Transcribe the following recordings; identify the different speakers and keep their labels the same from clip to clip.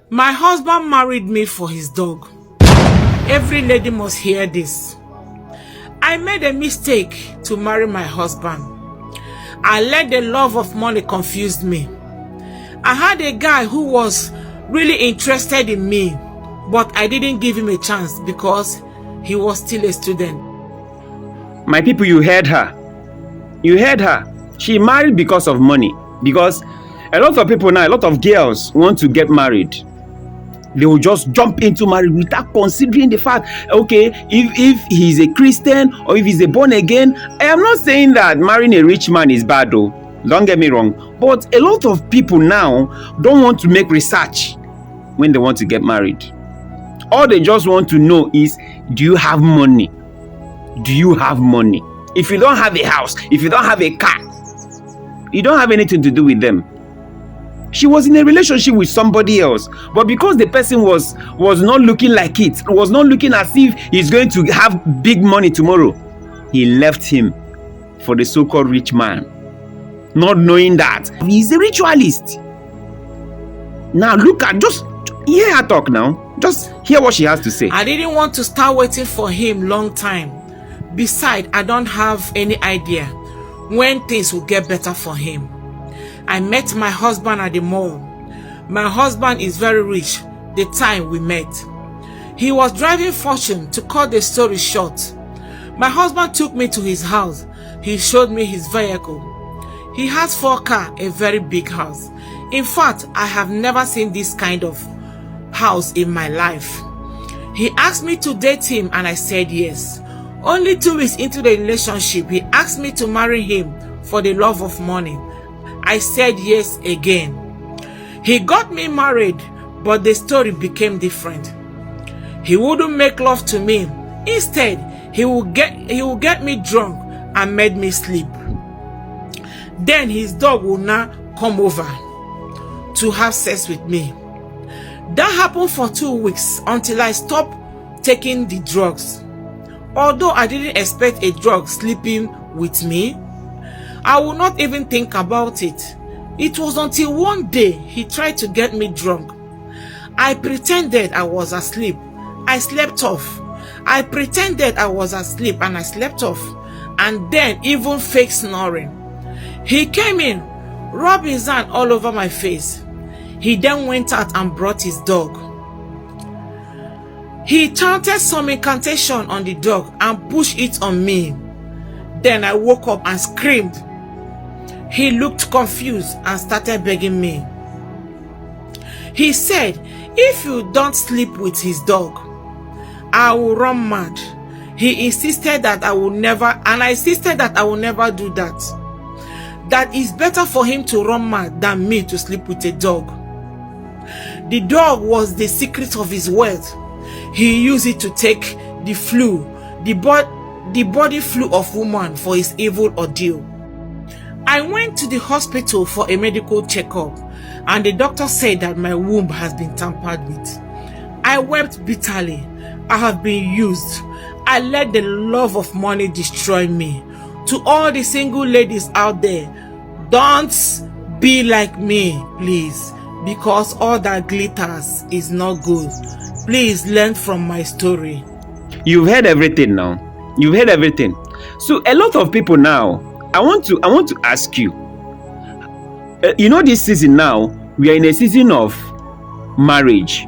Speaker 1: My husband married me for his dog. Every lady must hear this. I made a mistake to marry my husband. I let the love of money confuse me. I had a guy who was really interested in me, but I didn't give him a chance because he was still a student.
Speaker 2: My people, you heard her. You heard her. She married because of money. Because a lot of people now, a lot of girls want to get married. They will just jump into marriage without considering the fact, okay, if he's a Christian or if he's a born again. I am not saying that marrying a rich man is bad though. Don't get me wrong. But a lot of people now don't want to make research when they want to get married. All they just want to know is, do you have money? Do you have money? If you don't have a house, if you don't have a car, you don't have anything to do with them. She was in a relationship with somebody else, but because the person was not looking like it, was not looking as if he's going to have big money tomorrow, he left him for the so-called rich man, not knowing that he's a ritualist. Now look at, just hear her talk now. Just hear what she has to say.
Speaker 1: I didn't want to start waiting for him long time. Besides, I don't have any idea when things will get better for him. I met my husband at the mall. My husband is very rich the time we met. He was driving Fortune. To cut the story short, my husband took me to his house. He showed me his vehicle. He has 4 cars, a very big house. In fact, I have never seen this kind of house in my life. He asked me to date him and I said yes. Only 2 weeks into the relationship, he asked me to marry him for the love of money. I said yes again. He got me married, but the story became different. He wouldn't make love to me. Instead, he would get me drunk and made me sleep. Then his dog would now come over to have sex with me. That happened for 2 weeks until I stopped taking the drugs. Although I didn't expect a drug sleeping with me, I would not even think about it. It was until one day he tried to get me drunk. I pretended I was asleep. I slept off. I pretended I was asleep and I slept off. And then even fake snoring. He came in, rubbed his hand all over my face. He then went out and brought his dog. He chanted some incantation on the dog and pushed it on me. Then I woke up and screamed. He looked confused and started begging me. He said, if you don't sleep with his dog, I will run mad. He insisted that I will never, and I insisted that I will never do that. That it's better for him to run mad than me to sleep with a dog. The dog was the secret of his wealth. He used it to take the flu, the body flu of woman for his evil ordeal. I went to the hospital for a medical checkup and the doctor said that my womb has been tampered with. I wept bitterly. I have been used. I let the love of money destroy me. To all the single ladies out there, don't be like me, please, because all that glitters is not good. Please learn from my story.
Speaker 2: You've heard everything now. You've heard everything. So a lot of people now, I want to ask you. You know, this season now, we are in a season of marriage.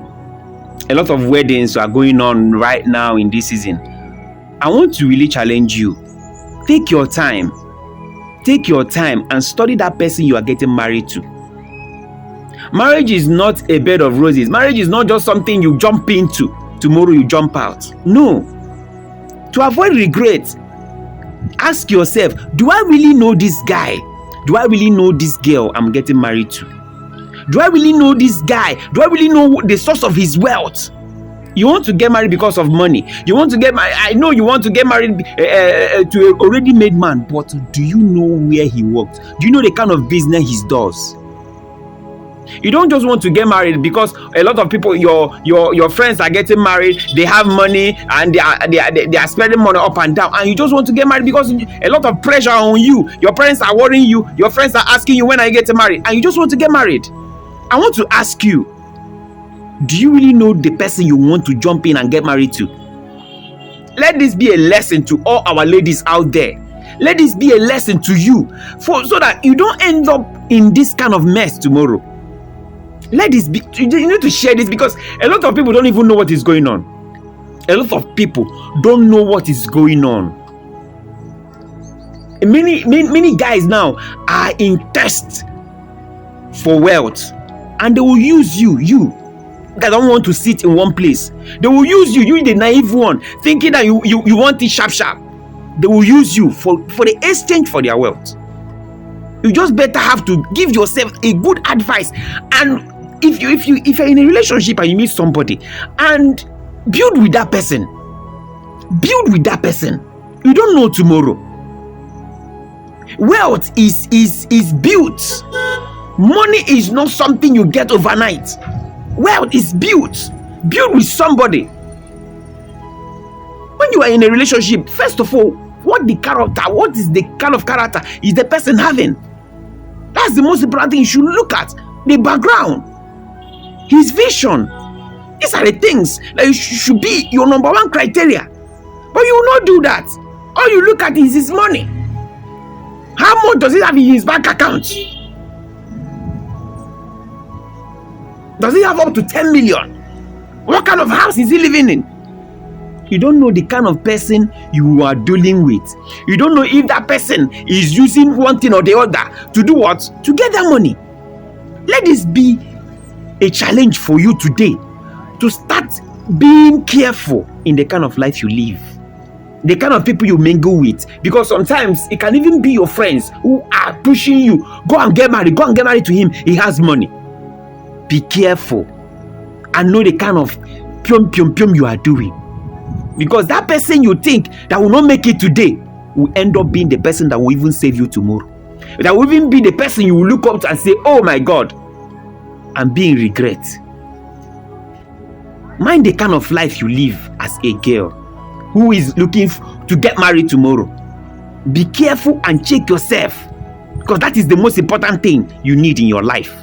Speaker 2: A lot of weddings are going on right now in this season. I want to really challenge you. Take your time. Take your time and study that person you are getting married to. Marriage is not a bed of roses. Marriage is not just something you jump into. Tomorrow you jump out. No. To avoid regret, ask yourself, do I really know this guy? Do I really know this girl I'm getting married to? Do I really know this guy? Do I really know the source of his wealth? You want to get married because of money. You want to get married. I know you want to get married to an already made man, but do you know where he works? Do you know the kind of business he does? You don't just want to get married because a lot of people, your friends are getting married, they have money and they are spending money up and down, and you just want to get married because a lot of pressure on you. Your parents are worrying you, your friends are asking you when are you getting married, and you just want to get married. I want to ask you, Do you really know the person you want to jump in and get married to? Let this be a lesson to all our ladies out there. Let this be a lesson to you, so that you don't end up in this kind of mess tomorrow. Let this be, you need to share this, because a lot of people don't even know what is going on. A lot of people don't know what is going on. Many guys now are in thirst for wealth, and they will use you that don't want to sit in one place. They will use you the naive one, thinking that you want it sharp. They will use you for the exchange for their wealth. You just better have to give yourself a good advice. And if you're in a relationship and you meet somebody, and build with that person. You don't know tomorrow. Wealth is built. Money is not something you get overnight. Wealth is built with somebody. When you are in a relationship, first of all, what is the kind of character is the person having? That's the most important thing you should look at. The background, his vision. These are the things that should be your number one criteria. But you will not do that. All you look at is his money. How much does he have in his bank account? Does he have up to 10 million? What kind of house is he living in? You don't know the kind of person you are dealing with. You don't know if that person is using one thing or the other to do what? To get that money. Let this be a challenge for you today, to start being careful in the kind of life you live, the kind of people you mingle with, because sometimes it can even be your friends who are pushing you, go and get married to him, he has money. Be careful and know the kind of pium you are doing, because that person you think that will not make it today will end up being the person that will even save you tomorrow. That will even be the person you will look up to and say, oh my God, and be in regret. Mind the kind of life you live as a girl who is looking to get married tomorrow. Be careful and check yourself, because that is the most important thing you need in your life.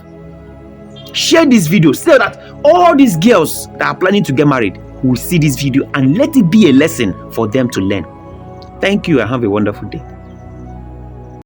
Speaker 2: Share this video so that all these girls that are planning to get married will see this video and let it be a lesson for them to learn. Thank you and have a wonderful day.